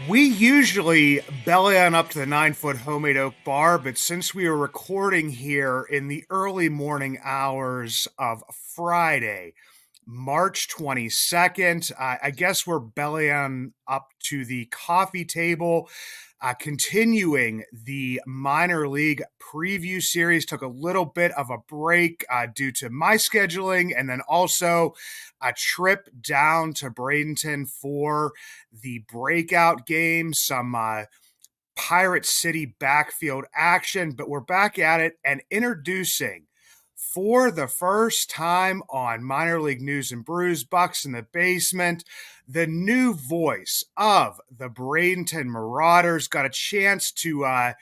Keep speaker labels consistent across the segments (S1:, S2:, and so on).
S1: We usually belly on up to the 9 foot homemade oak bar, but since we are recording here in the early morning hours of Friday, March 22nd, I guess we're belly on up to the coffee table, continuing the minor league preview series. Took a little bit of a break due to my scheduling, and then also a trip down to Bradenton for the breakout game, some Pirate City backfield action, but we're back at it and introducing for the first time on Minor League News and Brews, Bucs in the Basement, the new voice of the Bradenton Marauders. Got a chance to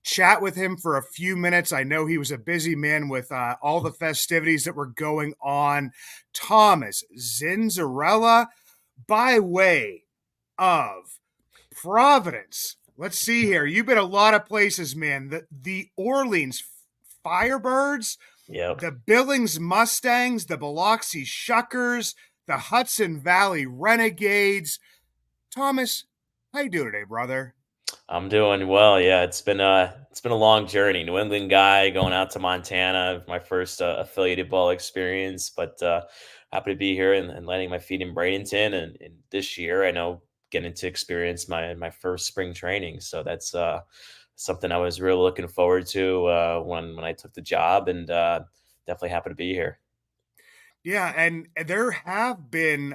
S1: chat with him for a few minutes. I know he was a busy man with all the festivities that were going on. Thomas Zinzarella, by way of Providence. Let's see here. You've been a lot of places, man. The Orleans Firebirds,
S2: Yep.
S1: the Billings Mustangs, the Biloxi Shuckers, the Hudson Valley Renegades. Thomas, how you doing today, brother?
S2: I'm doing well. Yeah, it's been a long journey. New England guy going out to Montana, my first affiliated ball experience, but happy to be here and landing my feet in Bradenton. And this year, I know getting to experience my first spring training. So that's something I was really looking forward to when I took the job, and definitely happy to be here.
S1: Yeah, and there have been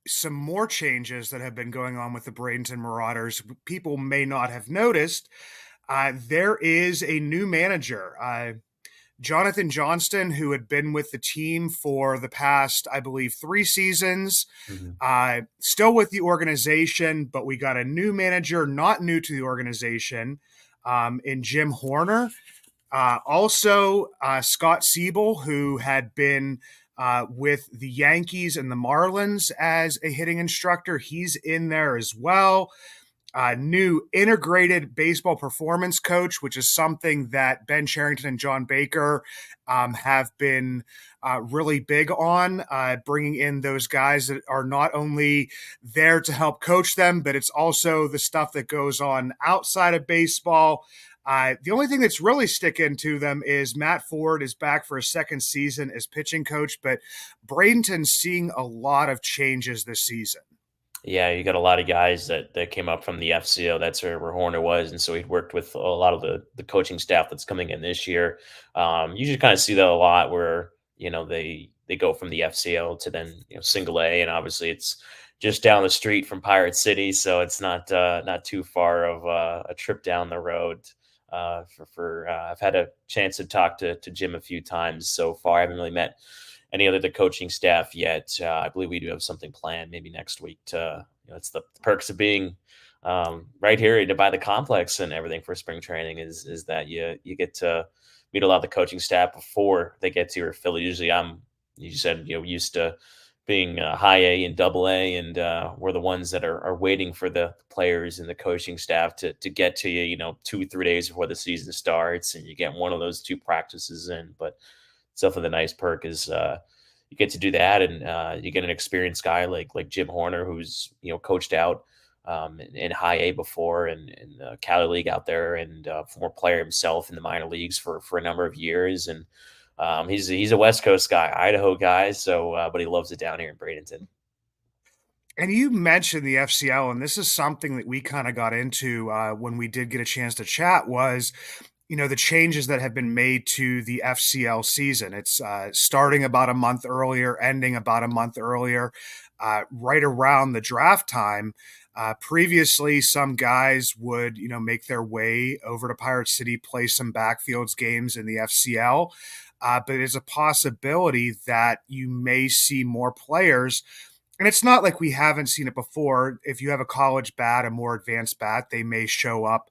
S1: some more changes that have been going on with the Bradenton Marauders. People may not have noticed. There is a new manager. Jonathan Johnston, who had been with the team for the past, I believe, 3 seasons,
S2: Mhm.
S1: still with the organization, but we got a new manager, not new to the organization, in Jim Horner. Also, Scott Siebel, who had been with the Yankees and the Marlins as a hitting instructor, he's in there as well. New integrated baseball performance coach, which is something that Ben Charrington and John Baker have been really big on, bringing in those guys that are not only there to help coach them, but it's also the stuff that goes on outside of baseball. The only thing that's really sticking to them is Matt Ford is back for a second season as pitching coach, but Bradenton's seeing a lot of changes this season.
S2: Yeah, you got a lot of guys that came up from the FCO. That's where Horner was, and so he worked with a lot of the coaching staff that's coming in this year. You just kind of see that a lot where they go from the FCO to then single A, and obviously it's just down the street from Pirate City, so it's not too far of a trip down the road. I've had a chance to talk to Jim a few times so far. I haven't really met any other the coaching staff yet. I believe we do have something planned maybe next week. It's the perks of being right here by the complex and everything for spring training is that you get to meet a lot of the coaching staff before they get to your Philly. Usually, you said used to being high A and double A, and we're the ones that are waiting for the players and the coaching staff to get to you, 2 3 days before the season starts, and you get one of those two practices in. But definitely the nice perk is you get to do that, and you get an experienced guy like Jim Horner, who's coached out in high A before and in the Cali League out there, and former player himself in the minor leagues for a number of years, and he's a West Coast guy, Idaho guy, so but he loves it down here in Bradenton.
S1: And you mentioned the FCL, and this is something that we kind of got into when we did get a chance to chat was, the changes that have been made to the FCL season. It's starting about a month earlier, ending about a month earlier, right around the draft time. Previously, some guys would, make their way over to Pirate City, play some backfields games in the FCL. But it's a possibility that you may see more players, and it's not like we haven't seen it before. If you have a college bat, a more advanced bat, they may show up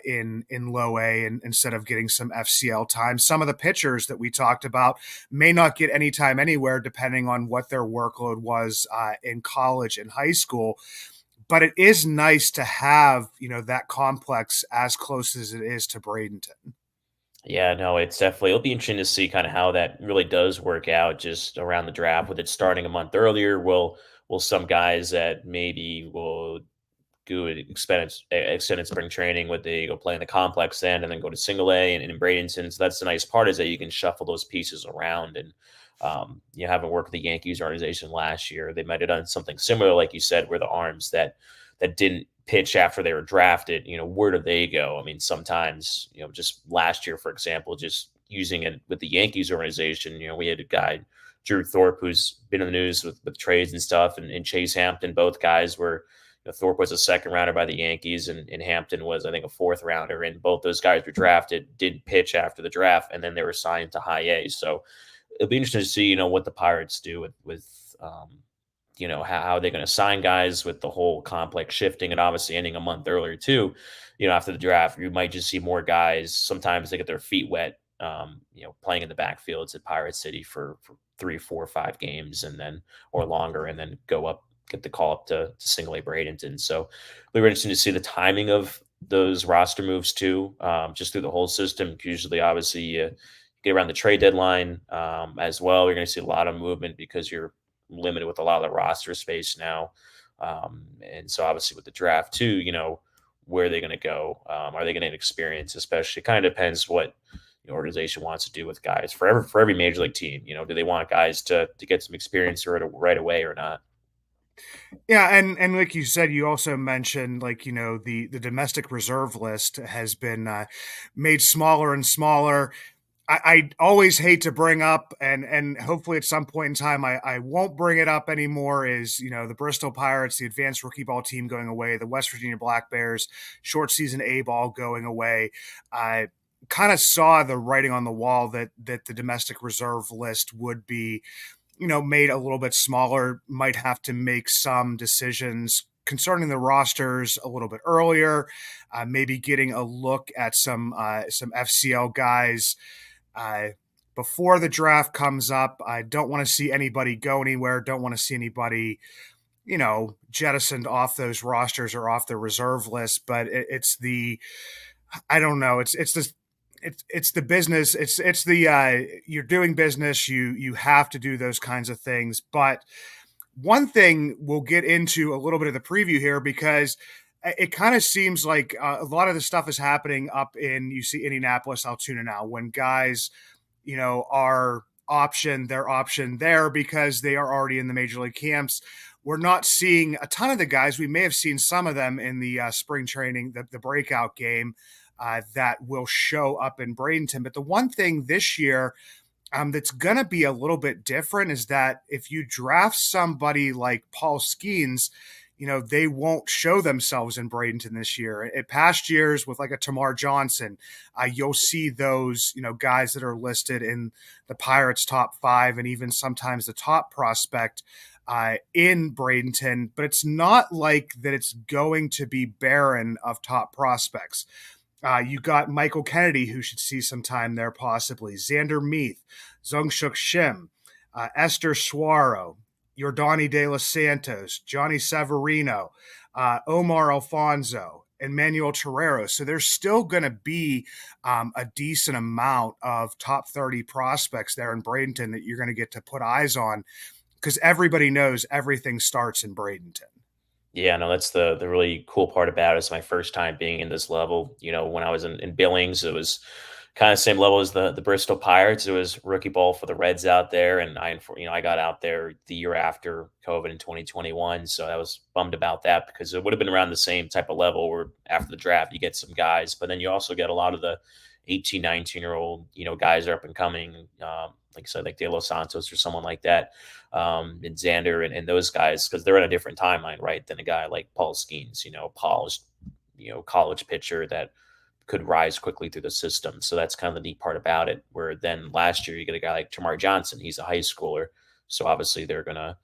S1: in low A, and instead of getting some FCL time. Some of the pitchers that we talked about may not get any time anywhere, depending on what their workload was in college and high school. But it is nice to have that complex as close as it is to Bradenton.
S2: Yeah, no, it's definitely it'll be interesting to see kind of how that really does work out just around the draft with it starting a month earlier. Will some guys that maybe will good extended spring training with they go play in the complex then and then go to single A and in Bradenton. So that's the nice part is that you can shuffle those pieces around and you haven't worked with the Yankees organization last year. They might have done something similar, like you said, where the arms that didn't pitch after they were drafted, where do they go? I mean, sometimes, just last year, for example, just using it with the Yankees organization, we had a guy, Drew Thorpe, who's been in the news with trades and stuff, and Chase Hampton. Both guys were, Thorpe was a second rounder by the Yankees, and Hampton was, I think, a fourth rounder. And both those guys were drafted, didn't pitch after the draft, and then they were signed to high A. So it'll be interesting to see, what the Pirates do with how they're going to sign guys with the whole complex shifting and obviously ending a month earlier too. After the draft, you might just see more guys. Sometimes they get their feet wet, playing in the backfields at Pirate City for 3, 4, 5 games and then or longer, and then get the call up to single A Bradenton. So it'll be interesting to see the timing of those roster moves too, just through the whole system. Usually, obviously, you get around the trade deadline as well. You're going to see a lot of movement because you're limited with a lot of the roster space now. And so obviously with the draft too, where are they going to go? Are they going to get experience? Especially kind of depends what the organization wants to do with guys for every major league team. Do they want guys to get some experience right away or not?
S1: Yeah, and like you said, you also mentioned the domestic reserve list has been made smaller and smaller. I always hate to bring up, and hopefully at some point in time I won't bring it up anymore, is the Bristol Pirates, the advanced rookie ball team going away, the West Virginia Black Bears short season A ball going away. I kind of saw the writing on the wall that the domestic reserve list would be made a little bit smaller, might have to make some decisions concerning the rosters a little bit earlier, maybe getting a look at some FCL guys before the draft comes up. I don't want to see anybody go anywhere. Don't want to see anybody, jettisoned off those rosters or off the reserve list. But I don't know. It's the business. It's the you're doing business. You have to do those kinds of things. But one thing we'll get into a little bit of the preview here, because it kind of seems like a lot of the stuff is happening up in Indianapolis, Altoona now, when guys, are their option there because they are already in the major league camps. We're not seeing a ton of the guys. We may have seen some of them in the spring training, the breakout game that will show up in Bradenton. But the one thing this year that's going to be a little bit different is that if you draft somebody like Paul Skeens, they won't show themselves in Bradenton this year. At past years with like a Tamar Johnson, you'll see those, guys that are listed in the Pirates top 5 and even sometimes the top prospect in Bradenton, but it's not like that it's going to be barren of top prospects. You got Michael Kennedy, who should see some time there possibly, Xander Meath, Zungshuk Shim, Esther Suaro, Yordani De Los Santos, Johnny Severino, Omar Alfonso, and Manuel Torrero. So there's still going to be a decent amount of top 30 prospects there in Bradenton that you're going to get to put eyes on, because everybody knows everything starts in Bradenton.
S2: Yeah, no, that's the really cool part about it. It's my first time being in this level. When I was in Billings, it was kind of same level as the Bristol Pirates. It was rookie ball for the Reds out there, and I got out there the year after COVID in 2021, so I was bummed about that because it would have been around the same type of level where after the draft you get some guys, but then you also get a lot of the 18, 19-year-old guys are up and coming. Like I said, like De Los Santos or someone like that, and Xander and those guys, because they're in a different timeline, right, than a guy like Paul Skeens, polished, college pitcher that could rise quickly through the system. So that's kind of the neat part about it. Where then last year you get a guy like Tamar Johnson, he's a high schooler, so obviously they're gonna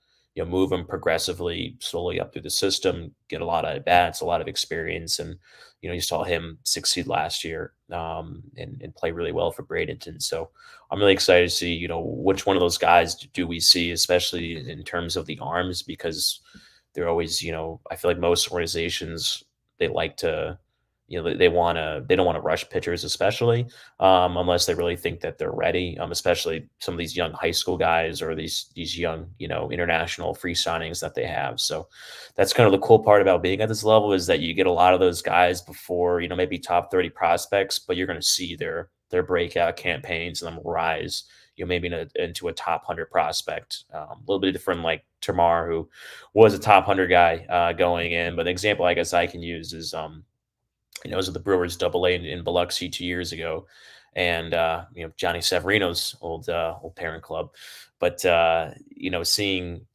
S2: move him progressively, slowly up through the system, get a lot of at bats, a lot of experience, and you saw him succeed last year and play really well for Bradenton. So I'm really excited to see which one of those guys do we see, especially in terms of the arms, because they're always I feel like most organizations, they like to they don't want to rush pitchers, especially unless they really think that they're ready. Especially some of these young high school guys or these young international free signings that they have. So that's kind of the cool part about being at this level is that you get a lot of those guys before maybe top 30 prospects, but you're going to see their breakout campaigns and them rise. Maybe into a top 100 prospect. A little bit different, like Tamar, who was a top 100 guy going in. But the example I guess I can use is it was at the Brewers Double A in Biloxi 2 years ago, and Johnny Severino's old parent club. But seeing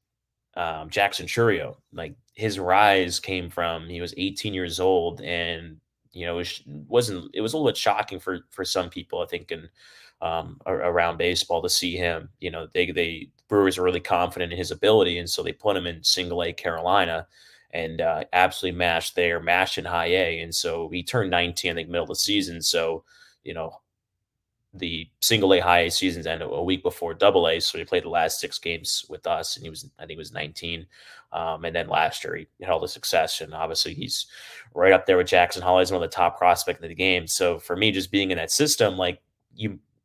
S2: Jackson Churio, like his rise came from he was 18 years old, and it was a little bit shocking for some people, I think, in around baseball to see him. They Brewers are really confident in his ability, and so they put him in Single A Carolina, and absolutely mashed in High A, and so he turned 19, I think, middle of the season. So you know the Single A High A seasons end a week before Double A, so he played the last 6 games with us, and I think he was 19. And then last year he had all the success, and obviously he's right up there with Jackson Holly as one of the top prospects in the game. So for me, just being in that system, like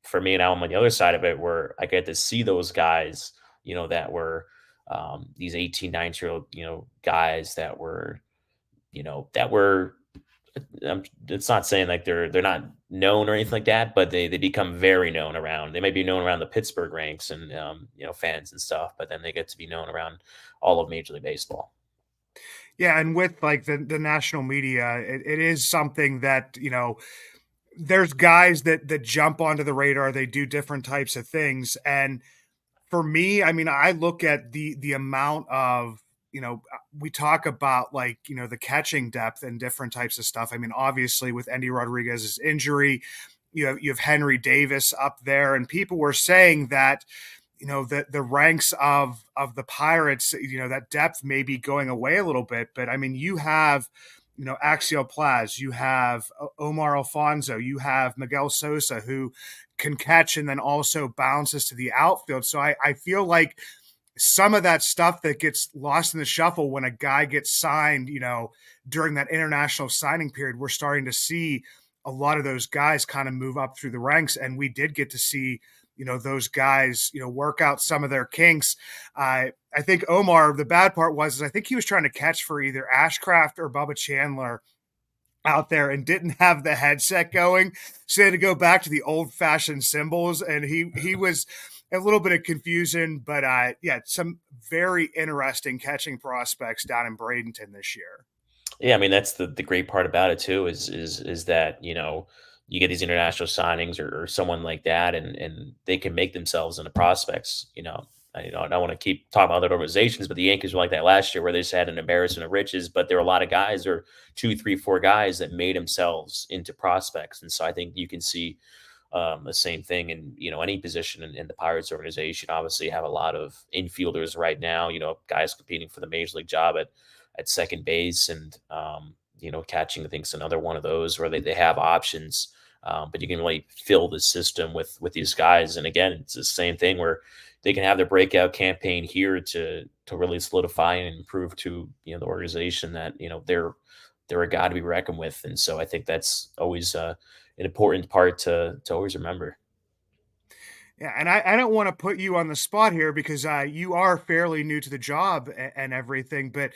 S2: for me now I'm on the other side of it, where I get to see those guys, that were these 18, 19-year-old, guys that were it's not saying like they're not known or anything like that, but they become very known around. They may be known around the Pittsburgh ranks and fans and stuff, but then they get to be known around all of Major League Baseball.
S1: Yeah, and with like the national media, it is something that there's guys that jump onto the radar. They do different types of things, and for me, I mean, I look at the amount of we talk about like the catching depth and different types of stuff. I mean, obviously with Endy Rodriguez's injury, you have Henry Davis up there, and people were saying that the ranks of the Pirates, that depth may be going away a little bit. But I mean, you have Axiel Plaz, you have Omar Alfonso, you have Miguel Sosa, who can catch and then also bounces to the outfield. So I feel like some of that stuff that gets lost in the shuffle when a guy gets signed, during that international signing period, we're starting to see a lot of those guys kind of move up through the ranks. And we did get to see, those guys, work out some of their kinks. I think Omar, the bad part was I think he was trying to catch for either Ashcraft or Bubba Chandler out there and didn't have the headset going. So they had to go back to the old fashioned symbols. And he was a little bit of confusion, but yeah, some very interesting catching prospects down in Bradenton this year.
S2: Yeah, I mean that's the great part about it too is that you get these international signings or someone like that, and they can make themselves into prospects. I don't want to keep talking about other organizations, but the Yankees were like that last year, where they just had an embarrassment of riches. But there were a lot of guys, or two, three, four guys that made themselves into prospects, and so I think you can see the same thing in any position in the Pirates organization. Obviously, have a lot of infielders right now. Guys competing for the major league job at second base, and catching. I think is another one of those where they have options. But you can really fill the system with these guys. And again, it's the same thing where they can have their breakout campaign here to really solidify and prove to the organization that they're a guy to be reckoned with. And so I think that's always an important part to always remember.
S1: Yeah, and I don't want to put you on the spot here because you are fairly new to the job and everything, but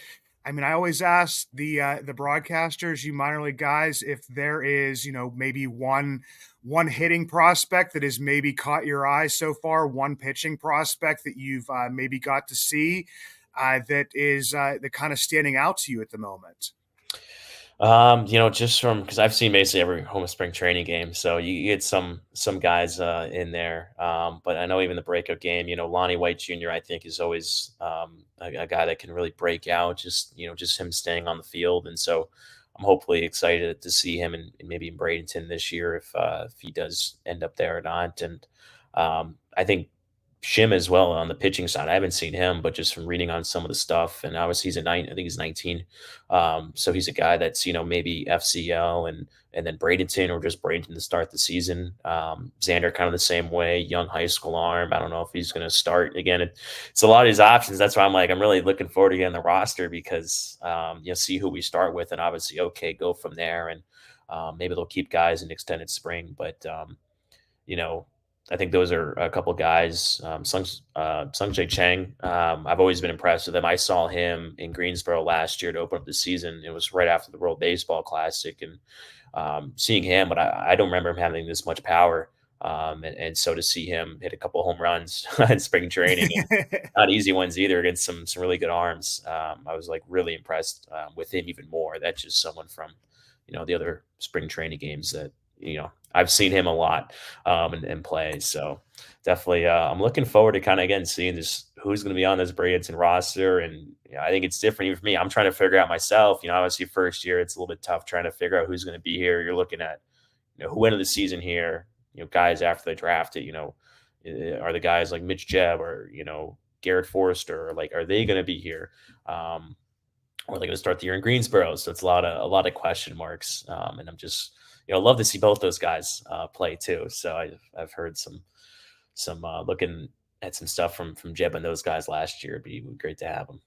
S1: I mean, I always ask the broadcasters, you minor league guys, if there is maybe one hitting prospect that has maybe caught your eye so far, one pitching prospect that you've maybe got to see that is that kind of standing out to you at the moment.
S2: Just from because I've seen basically every home spring training game, so you get some guys in there. But I know even the breakout game, Lonnie White Jr. I think is always a guy that can really break out. Just him staying on the field, and so I'm hopefully excited to see him in maybe in Bradenton this year if he does end up there or not. And I think Shim as well on the pitching side. I haven't seen him, but just from reading on some of the stuff, and obviously I think he's 19. So he's a guy that's maybe FCL and then Bradenton or just Bradenton to start the season. Xander kind of the same way, young high school arm. I don't know if he's going to start again. It's a lot of these options. That's why I'm really looking forward to getting the roster because see who we start with, and obviously go from there. And Maybe they'll keep guys in extended spring, but you know, I think those are a couple guys. Sung Jae Chang. I've always been impressed with him. I saw him in Greensboro last year to open up the season. It was right after the World Baseball Classic, and seeing him, but I don't remember him having this much power. And so to see him hit a couple home runs in spring training, and not easy ones either, against some really good arms. I was like really impressed with him even more. That's just someone from the other spring training games that I've seen him a lot and play. So definitely, I'm looking forward to kind of again seeing this who's going to be on this Bradenton roster, and I think it's different even for me. I'm trying to figure out myself. Obviously first year it's a little bit tough trying to figure out who's going to be here. You're looking at who ended the season here. Guys after they drafted. Are the guys like Mitch Jebb or Garrett Forrester, like are they going to be here? Or are they going to start the year in Greensboro? So it's a lot of question marks, and I'm just love to see both those guys play too. So I've heard some looking at some stuff from Jeb and those guys last year. It'd be great to have them.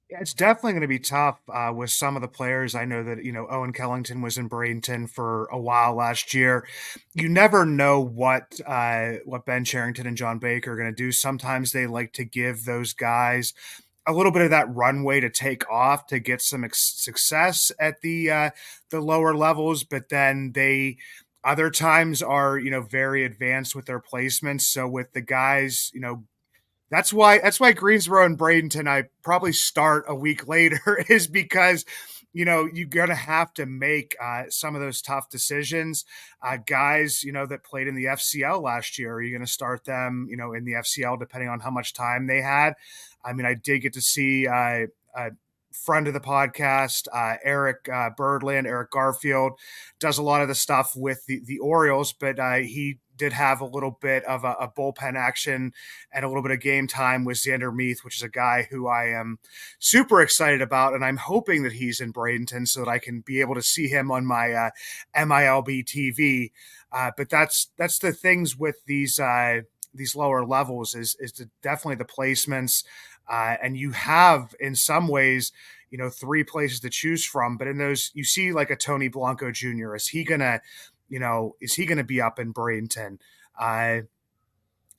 S1: Yeah, it's definitely going to be tough with some of the players. I know that, Owen Kellington was in Bradenton for a while last year. You never know what Ben Charrington and John Baker are going to do. Sometimes they like to give those guys a little bit of that runway to take off to get some success at the lower levels, but then they other times are very advanced with their placements. So with the guys, that's why Greensboro and Bradenton I probably start a week later is because you're gonna have to make some of those tough decisions. Guys, that played in the FCL last year, are you going to start them, in the FCL depending on how much time they had? I mean, I did get to see a friend of the podcast, Eric Birdland, Eric Garfield, does a lot of the stuff with the Orioles, but he did have a little bit of a bullpen action and a little bit of game time with Xander Meath, which is a guy who I am super excited about. And I'm hoping that he's in Bradenton so that I can be able to see him on my MILB TV. But that's the things with these lower levels is definitely the placements. And you have, in some ways, three places to choose from. But in those, you see like a Tony Blanco Jr. Is he gonna be up in Bradenton?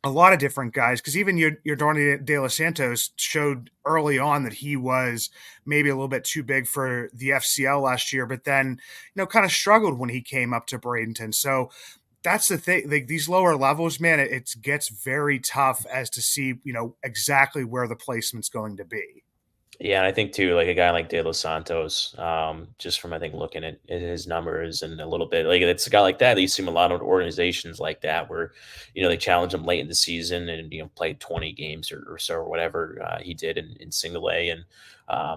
S1: A lot of different guys, because even your Donny De Los Santos showed early on that he was maybe a little bit too big for the FCL last year, but then kind of struggled when he came up to Bradenton. So that's the thing. Like these lower levels, man, it gets very tough as to see exactly where the placement's going to be.
S2: Yeah, and I think too, like a guy like De Los Santos, just from I think looking at his numbers and a little bit, like it's a guy like that. You see him a lot of organizations like that where, they challenge him late in the season and play 20 games or so or whatever he did in single A, and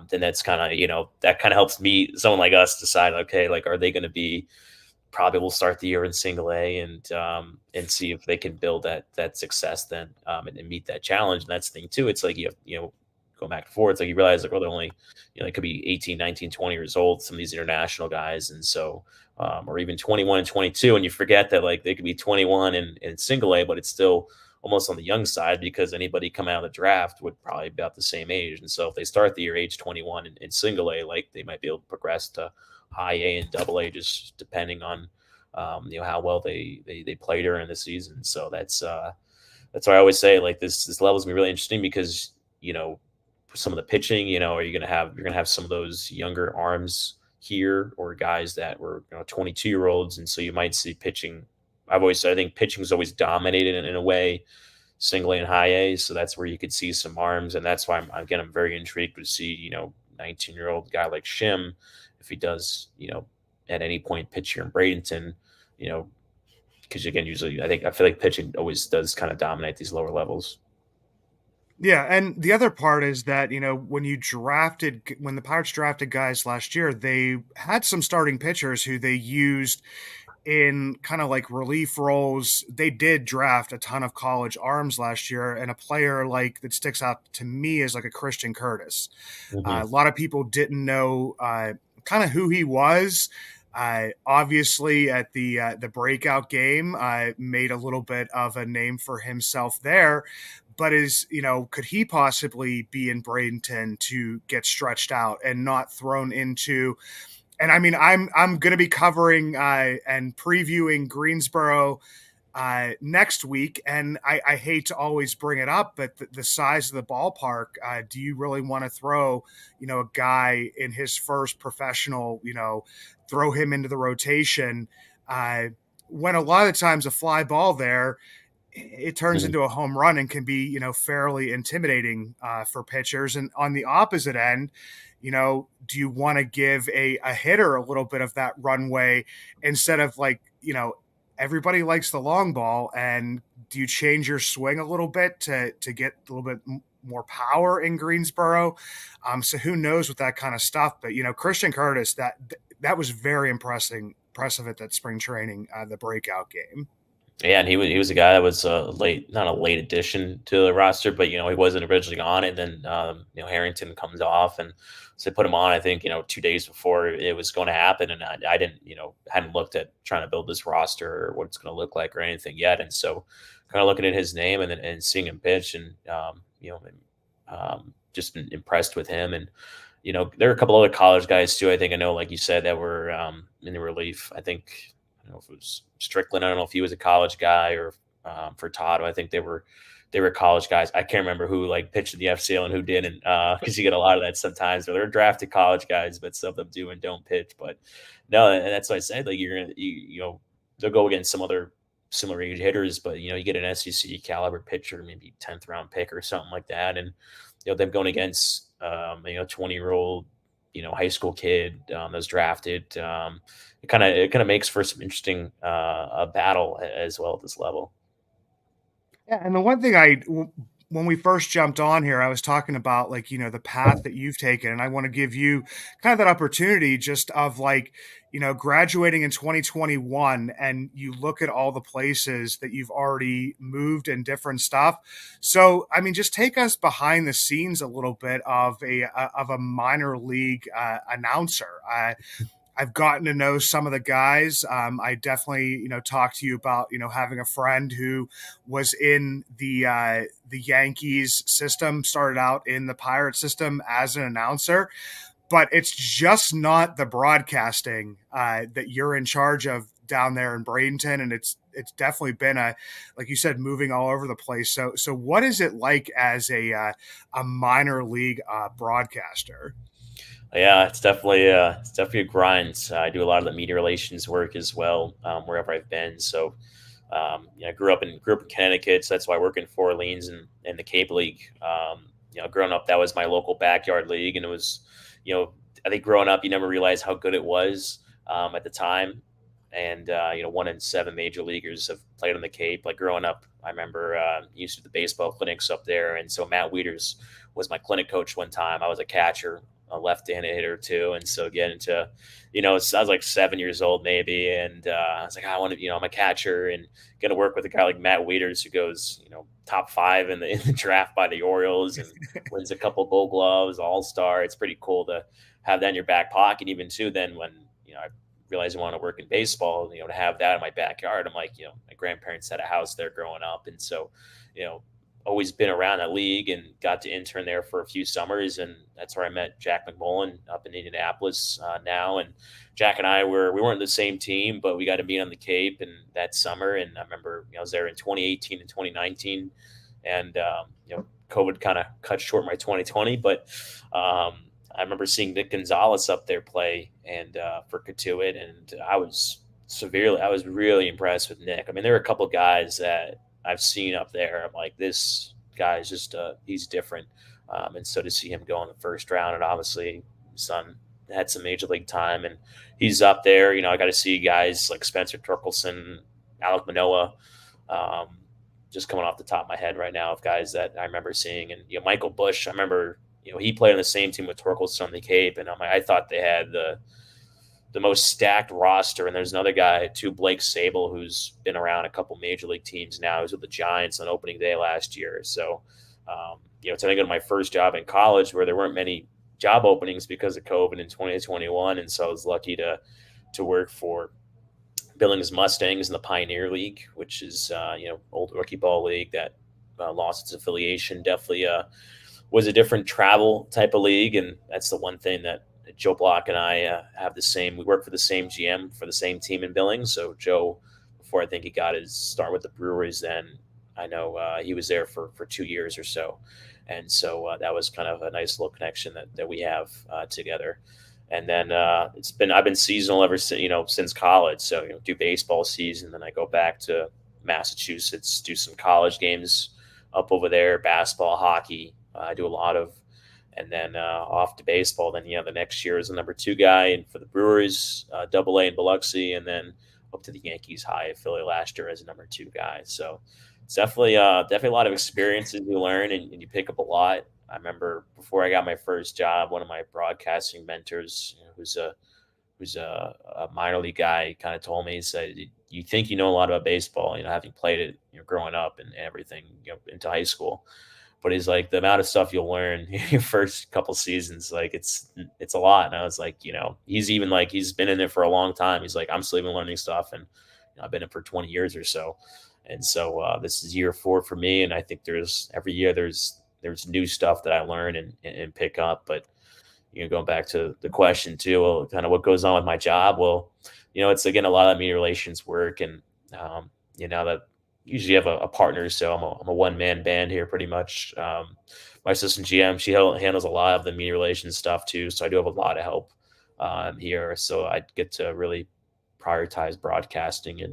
S2: then that's kind of that kind of helps me, someone like us, decide okay, like are they going to be probably will start the year in single A and see if they can build that success then and meet that challenge. And that's the thing too. It's like go back and forth. It's like you realize like, they're only, they could be 18, 19, 20 years old, some of these international guys. And so, or even 21 and 22. And you forget that like they could be 21 in single A, but it's still almost on the young side because anybody coming out of the draft would probably be about the same age. And so if they start the year age 21 in single A, like they might be able to progress to high A and double A, just depending on, how well they play during the season. So that's why I always say like this level is gonna be really interesting because, some of the pitching, are you're gonna have some of those younger arms here or guys that were 22-year-olds, and so you might see pitching. I've always said I think pitching is always dominated in a way, single A and high A, so that's where you could see some arms, and that's why I'm very intrigued to see 19-year-old guy like Shim if he does at any point pitch here in Bradenton, because again usually I feel like pitching always does kind of dominate these lower levels.
S1: Yeah, and the other part is that, when the Pirates drafted guys last year, they had some starting pitchers who they used in kind of like relief roles. They did draft a ton of college arms last year, and a player like that sticks out to me is like a Christian Curtis.
S2: Hmm.
S1: A lot of people didn't know kind of who he was. Obviously, at the breakout game, made a little bit of a name for himself there. But could he possibly be in Bradenton to get stretched out and not thrown into And I mean, I'm going to be covering and previewing Greensboro next week, and I hate to always bring it up, but the size of the ballpark. Do you really want to throw, a guy in his first professional, throw him into the rotation uh, when a lot of the times a fly ball there it turns
S2: Mhm.
S1: into a home run and can be fairly intimidating for pitchers. And on the opposite end, do you want to give a hitter a little bit of that runway instead of like everybody likes the long ball, and do you change your swing a little bit to get a little bit more power in Greensboro? So who knows with that kind of stuff, but Christian Curtis, that was very impressive at that spring training, the breakout game.
S2: Yeah, and he was a guy that was a late, not a late addition to the roster, but he wasn't originally on it. Then Harrington comes off, and so they put him on. I think 2 days before it was going to happen, and I didn't hadn't looked at trying to build this roster or what it's going to look like or anything yet. And so, kind of looking at his name and seeing him pitch, and just been impressed with him. And there are a couple other college guys too. I think I know, like you said, that were in the relief. I don't know if it was Strickland. I don't know if he was a college guy or Furtado. I think they were college guys. I can't remember who like pitched in the FCL and who didn't, because you get a lot of that sometimes. Where they're drafted college guys, but some of them do and don't pitch. But no, and that's what I said. Like you're gonna, they'll go against some other similar age hitters, but you get an SEC caliber pitcher, maybe 10th round pick or something like that, and them going against 20-year-old high school kid that's drafted. It kind of makes for some interesting a battle as well at this level.
S1: Yeah, and the one thing when we first jumped on here, I was talking about like, the path that you've taken. And I want to give you kind of that opportunity just of like, graduating in 2021 and you look at all the places that you've already moved and different stuff. So, I mean, just take us behind the scenes a little bit of a minor league announcer. I've gotten to know some of the guys. I definitely, talked to you about, having a friend who was in the Yankees system, started out in the Pirate system as an announcer, but it's just not the broadcasting that you're in charge of down there in Bradenton, and it's definitely been like you said, moving all over the place. So what is it like as a minor league broadcaster?
S2: Yeah, it's definitely a grind. I do a lot of the media relations work as well, wherever I've been. So I grew up in Connecticut, so that's why I work in Four Orleans and the Cape League. Growing up, that was my local backyard league, and it was, I think growing up, you never realized how good it was at the time. And 1 in 7 major leaguers have played on the Cape. Like growing up, I remember used to the baseball clinics up there, and so Matt Wieters was my clinic coach one time. I was a catcher, a left-handed hitter too, and so getting to, I was like 7 years old maybe, and I was like, I want to, I'm a catcher, and going to work with a guy like Matt Wieters who goes, top 5 in the draft by the Orioles and wins a couple Gold Gloves, All Star. It's pretty cool to have that in your back pocket, even too. Then when I realized I want to work in baseball, to have that in my backyard, I'm like, my grandparents had a house there growing up, and so, you know, always been around that league and got to intern there for a few summers. And that's where I met Jack McMullen up in Indianapolis now. And Jack and we weren't the same team, but we got to meet on the Cape and that summer. And I remember, I was there in 2018 and 2019, and, COVID kind of cut short my 2020, but, I remember seeing Nick Gonzalez up there play and for Katuitt, and I was really impressed with Nick. I mean, there were a couple of guys that I've seen up there. I'm like, this guy's just he's different. And so to see him go in the first round, and obviously his son had some major league time, and he's up there. I got to see guys like Spencer Torkelson, Alec Manoah, just coming off the top of my head right now of guys that I remember seeing. And Michael Bush, I remember he played on the same team with Torkelson on the Cape, and I thought they had the most stacked roster. And there's another guy too, Blake Sable, who's been around a couple major league teams now. He was with the Giants on opening day last year. So, it's I think my first job in college where there weren't many job openings because of COVID in 2021. And so I was lucky to work for Billings Mustangs in the Pioneer League, which is, old rookie ball league that lost its affiliation. Definitely was a different travel type of league. And that's the one thing that Joe Block and I have the same. We work for the same GM for the same team in Billings. So Joe, before I think he got his start with the Brewers, then I know he was there for 2 years or so, and so that was kind of a nice little connection that we have together. And then I've been seasonal ever since since college. So do baseball season, then I go back to Massachusetts, do some college games up over there, basketball, hockey. I do a lot of, and then off to baseball. Then the next year as the number two guy, and for the Brewers, Double A in Biloxi, and then up to the Yankees high at Philly last year as a number two guy. So it's definitely a lot of experiences you learn, and you pick up a lot. I remember before I got my first job, one of my broadcasting mentors, who's a minor league guy, kind of told me, he said, "You think you know a lot about baseball, having played it, growing up and everything, into high school." But he's like, the amount of stuff you'll learn your first couple seasons, like it's a lot. And I was like, he's even like he's been in it for a long time. He's like, I'm still even learning stuff, and I've been in it for 20 years or so. And so this is year 4 for me, and I think every year there's new stuff that I learn and pick up. But going back to the question too, well, kind of what goes on with my job. Well, it's again a lot of media relations work, and that usually have a partner. So I'm a one man band here, pretty much. My assistant GM, she handles a lot of the media relations stuff too. So I do have a lot of help here. So I get to really prioritize broadcasting and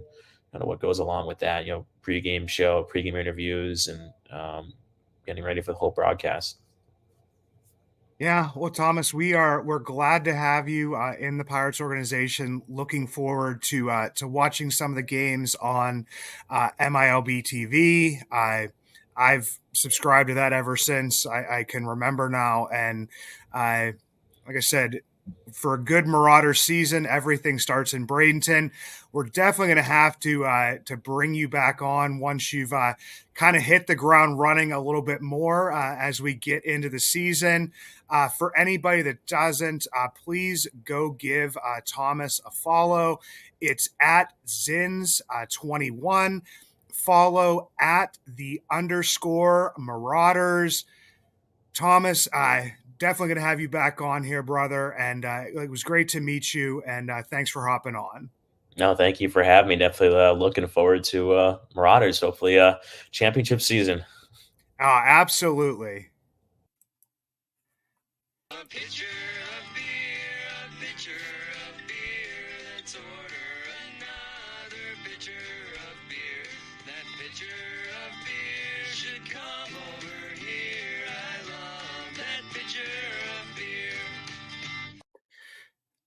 S2: kind of what goes along with that. Pregame show, pregame interviews, and getting ready for the whole broadcast.
S1: Yeah, well, Thomas, we're glad to have you in the Pirates organization. Looking forward to watching some of the games on MILB TV. I've subscribed to that ever since I can remember now, and like I said, for a good Marauders season, everything starts in Bradenton. We're definitely going to have to bring you back on once you've kind of hit the ground running a little bit more as we get into the season. For anybody that doesn't, please go give Thomas a follow. It's at Zinz21. Follow at _the Marauders. Thomas, definitely going to have you back on here, brother. And it was great to meet you. And thanks for hopping on.
S2: No, thank you for having me. Definitely looking forward to Marauders. Hopefully, championship season.
S1: Absolutely.
S3: A pitcher of beer, a pitcher of beer. Let's order another pitcher of beer. That pitcher of beer should come over here. I love that pitcher of beer.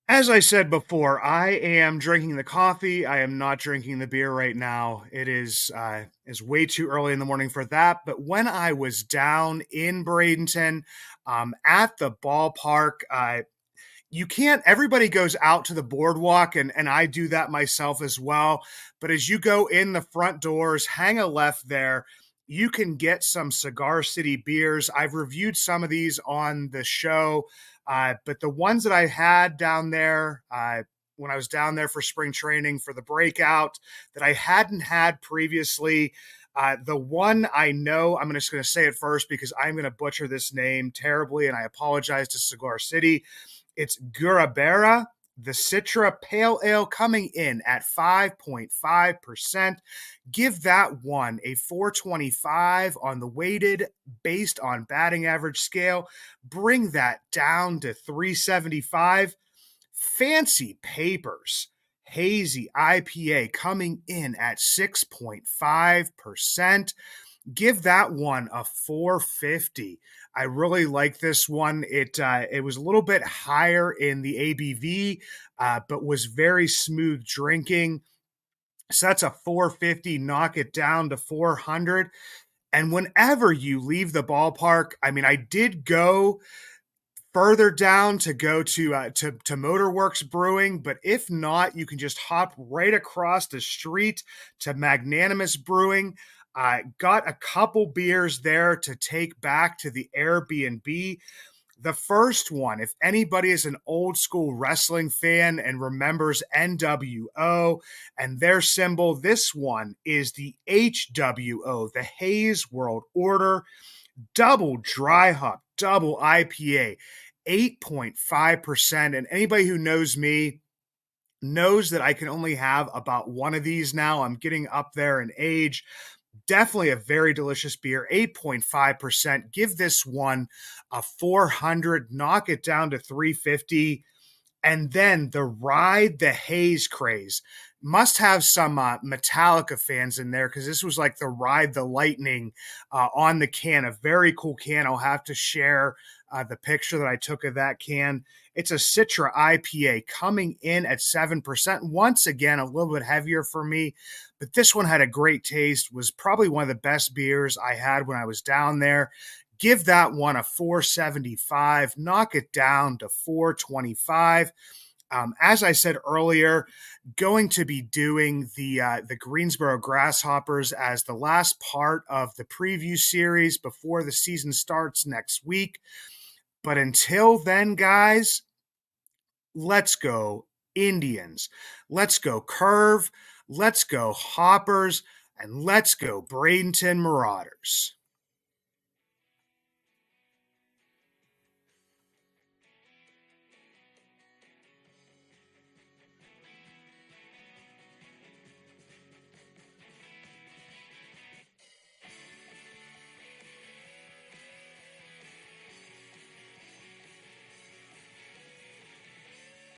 S1: As I said before, I am drinking the coffee. I am not drinking the beer right now. It is way too early in the morning for that. But when I was down in Bradenton at the ballpark, you can't, everybody goes out to the boardwalk, and I do that myself as well. But as you go in the front doors, hang a left there, you can get some Cigar City beers. I've reviewed some of these on the show, but the ones that I had down there when I was down there for spring training for the breakout that I hadn't had previously, the one I know, I'm just going to say it first because I'm going to butcher this name terribly, and I apologize to Cigar City. It's Gurabera, the Citra Pale Ale, coming in at 5.5%. Give that one a 425 on the weighted based on batting average scale. Bring that down to 375. Fancy Papers Hazy IPA coming in at 6.5%. Give that one a 450. I really like this one. It was a little bit higher in the ABV, but was very smooth drinking. So that's a 450. Knock it down to 400. And whenever you leave the ballpark, I mean, I did go further down to go to Motorworks Brewing, but if not, you can just hop right across the street to Magnanimous Brewing. Got a couple beers there to take back to the Airbnb. The first one, if anybody is an old school wrestling fan and remembers NWO and their symbol, this one is the HWO, the Hayes World Order, double dry hop, double IPA. 8.5%. And anybody who knows me knows that I can only have about one of these now. I'm getting up there in age. Definitely a very delicious beer, 8.5%. Give this one a 400, knock it down to 350. And then the Ride the Haze craze must have some Metallica fans in there, because this was like the Ride the Lightning on the can. A very cool can. I'll have to share the picture that I took of that can. It's a Citra IPA coming in at 7%. Once again, a little bit heavier for me, but this one had a great taste, was probably one of the best beers I had when I was down there. Give that one a 475, knock it down to 425. As I said earlier, going to be doing the Greensboro Grasshoppers as the last part of the preview series before the season starts next week. But until then, guys, let's go Indians. Let's go Curve. Let's go Hoppers. And let's go Bradenton Marauders.